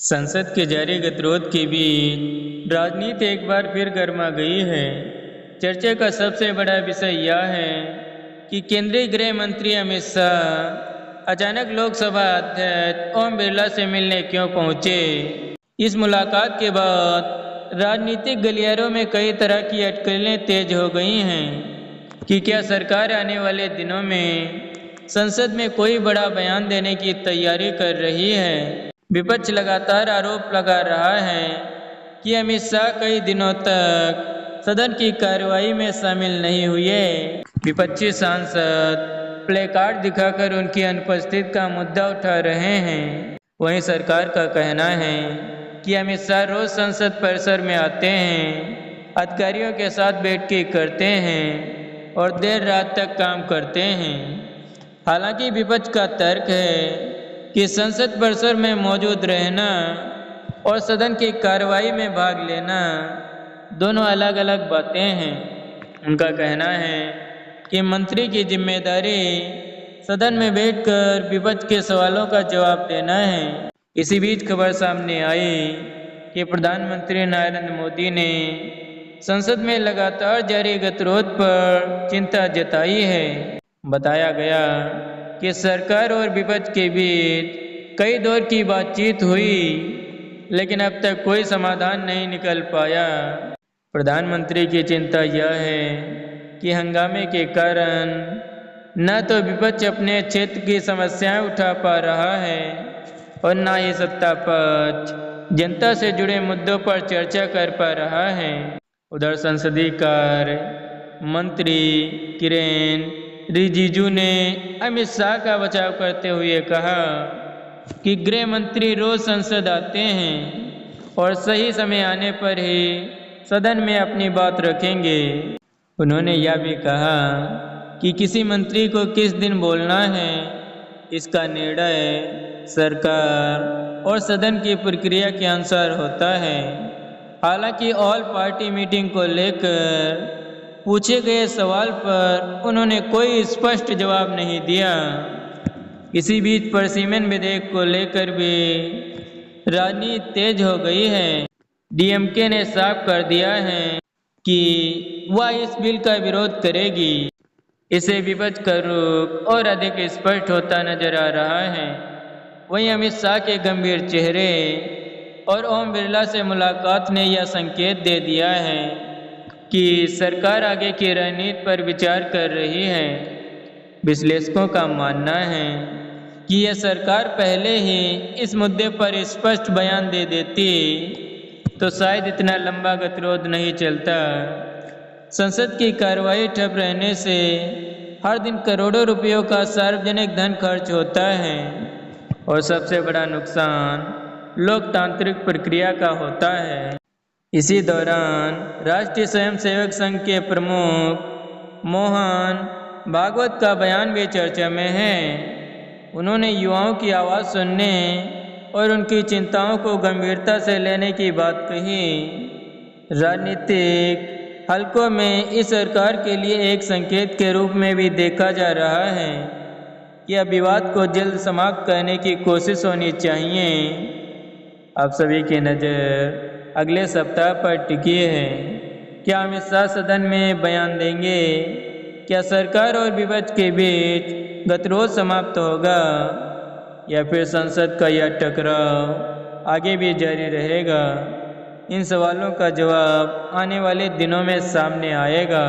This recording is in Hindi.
संसद के जारी गतिरोध के बीच राजनीति एक बार फिर गर्मा गई है। चर्चा का सबसे बड़ा विषय यह है कि केंद्रीय गृह मंत्री अमित शाह अचानक लोकसभा अध्यक्ष ओम बिरला से मिलने क्यों पहुंचे। इस मुलाकात के बाद राजनीतिक गलियारों में कई तरह की अटकलें तेज हो गई हैं कि क्या सरकार आने वाले दिनों में संसद में कोई बड़ा बयान देने की तैयारी कर रही है। विपक्ष लगातार आरोप लगा रहा है कि अमित शाह कई दिनों तक सदन की कार्रवाई में शामिल नहीं हुए। विपक्षी सांसद प्लेकार्ड दिखाकर उनकी अनुपस्थिति का मुद्दा उठा रहे हैं। वहीं सरकार का कहना है कि अमित शाह रोज संसद परिसर में आते हैं, अधिकारियों के साथ बैठकें करते हैं और देर रात तक काम करते हैं। हालांकि विपक्ष का तर्क है कि संसद परिसर में मौजूद रहना और सदन की कार्रवाई में भाग लेना दोनों अलग अलग बातें हैं। उनका कहना है कि मंत्री की जिम्मेदारी सदन में बैठकर विपक्ष के सवालों का जवाब देना है। इसी बीच खबर सामने आई कि प्रधानमंत्री नरेंद्र मोदी ने संसद में लगातार जारी गतिरोध पर चिंता जताई है। बताया गया कि सरकार और विपक्ष के बीच कई दौर की बातचीत हुई, लेकिन अब तक कोई समाधान नहीं निकल पाया। प्रधानमंत्री की चिंता यह है कि हंगामे के कारण न तो विपक्ष अपने क्षेत्र की समस्याएं उठा पा रहा है और न ही सत्ता पक्ष जनता से जुड़े मुद्दों पर चर्चा कर पा रहा है। उधर संसदीय कार्य मंत्री किरेन रिजिजू ने अमित शाह का बचाव करते हुए कहा कि गृह मंत्री रोज संसद आते हैं और सही समय आने पर ही सदन में अपनी बात रखेंगे। उन्होंने यह भी कहा कि किसी मंत्री को किस दिन बोलना है, इसका निर्णय सरकार और सदन की प्रक्रिया के अनुसार होता है। हालांकि ऑल पार्टी मीटिंग को लेकर पूछे गए सवाल पर उन्होंने कोई स्पष्ट जवाब नहीं दिया। इसी बीच प्रसीमन विधेयक को लेकर भी राजनीति तेज हो गई है। डीएमके ने साफ कर दिया है कि वह इस बिल का विरोध करेगी। इसे विपक्ष का रुख और अधिक स्पष्ट होता नजर आ रहा है। वहीं अमित शाह के गंभीर चेहरे और ओम बिरला से मुलाकात ने यह संकेत दे दिया है कि सरकार आगे की रणनीति पर विचार कर रही है। विश्लेषकों का मानना है कि यह सरकार पहले ही इस मुद्दे पर स्पष्ट बयान दे देती तो शायद इतना लंबा गतिरोध नहीं चलता। संसद की कार्रवाई ठप रहने से हर दिन करोड़ों रुपयों का सार्वजनिक धन खर्च होता है और सबसे बड़ा नुकसान लोकतांत्रिक प्रक्रिया का होता है। इसी दौरान राष्ट्रीय स्वयंसेवक संघ के प्रमुख मोहन भागवत का बयान भी चर्चा में है। उन्होंने युवाओं की आवाज़ सुनने और उनकी चिंताओं को गंभीरता से लेने की बात कही। राजनीतिक हलकों में इस सरकार के लिए एक संकेत के रूप में भी देखा जा रहा है कि अब विवाद को जल्द समाप्त करने की कोशिश होनी चाहिए। आप सभी की नज़र अगले सप्ताह पर टिकी है। क्या अमित शाह सदन में बयान देंगे? क्या सरकार और विपक्ष के बीच गतिरोध समाप्त होगा या फिर संसद का यह टकराव आगे भी जारी रहेगा? इन सवालों का जवाब आने वाले दिनों में सामने आएगा।